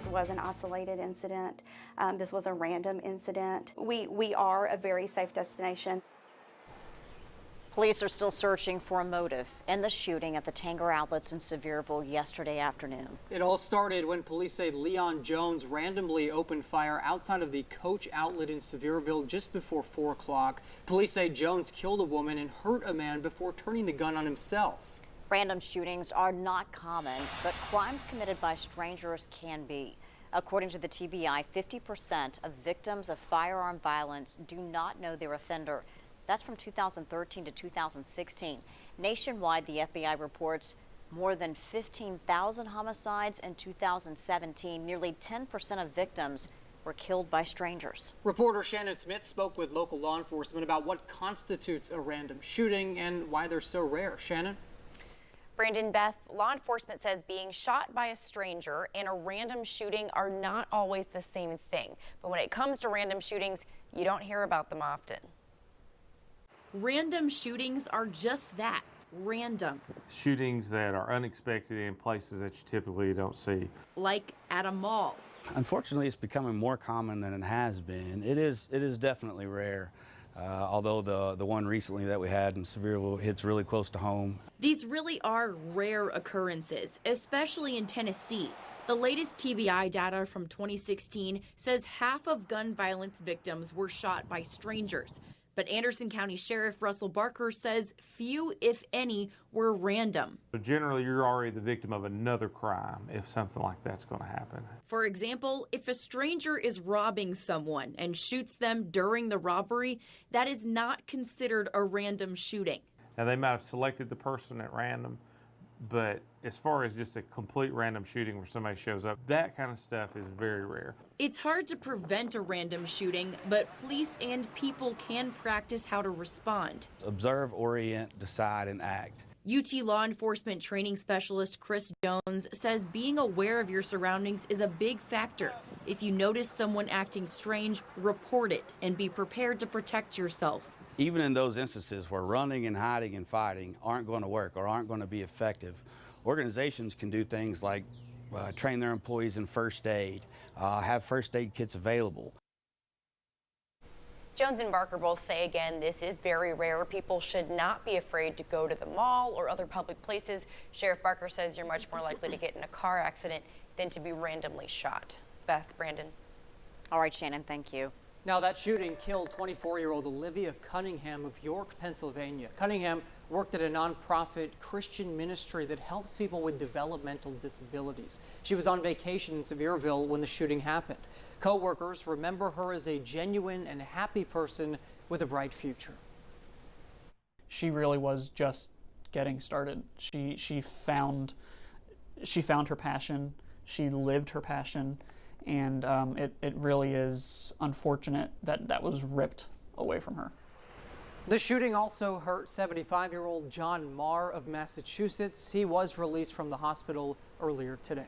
This was an isolated incident. This was a random incident. We are a very safe destination. Police are still searching for a motive in the shooting at the Tanger Outlets in Sevierville yesterday afternoon. It all started when police say Leon Jones randomly opened fire outside of the Coach Outlet in Sevierville just before 4 o'clock. Police say Jones killed a woman and hurt a man before turning the gun on himself. Random shootings are not common, but crimes committed by strangers can be. According to the TBI, 50% of victims of firearm violence do not know their offender. That's from 2013 to 2016. Nationwide, the FBI reports more than 15,000 homicides in 2017. Nearly 10% of victims were killed by strangers. Reporter Shannon Smith spoke with local law enforcement about what constitutes a random shooting and why they're so rare. Shannon? Brandon, Beth, law enforcement says being shot by a stranger and a random shooting are not always the same thing. But when it comes to random shootings, you don't hear about them often. Random shootings are just that, random. Shootings that are unexpected in places that you typically don't see. Like at a mall. Unfortunately, it's becoming more common than it has been. It is definitely rare. Although the one recently that we had in Sevierville hits really close to home. These really are rare occurrences, especially in Tennessee. The latest TBI data from 2016 says half of gun violence victims were shot by strangers. But Anderson County Sheriff Russell Barker says few, if any, were random. But generally, you're already the victim of another crime if something like that's going to happen. For example, if a stranger is robbing someone and shoots them during the robbery, that is not considered a random shooting. Now, they might have selected the person at random, but as far as just a complete random shooting where somebody shows up, that kind of stuff is very rare. It's hard to prevent a random shooting, but police and people can practice how to respond. Observe, orient, decide, and act. UT law enforcement training specialist Chris Jones says being aware of your surroundings is a big factor. If you notice someone acting strange, report it and be prepared to protect yourself. Even in those instances where running and hiding and fighting aren't going to work or aren't going to be effective, organizations can do things like train their employees in first aid, have first aid kits available. Jones and Barker both say again, this is very rare. People should not be afraid to go to the mall or other public places. Sheriff Barker says you're much more likely to get in a car accident than to be randomly shot. Beth, Brandon. All right, Shannon, thank you. Now, that shooting killed 24-year-old Olivia Cunningham of York, Pennsylvania. Cunningham worked at a nonprofit Christian ministry that helps people with developmental disabilities. She was on vacation in Sevierville when the shooting happened. Co-workers remember her as a genuine and happy person with a bright future. She really was just getting started. She found her passion. She lived her passion. And it really is unfortunate that that was ripped away from her. The shooting also hurt 75-year-old John Marr of Massachusetts. He was released from the hospital earlier today.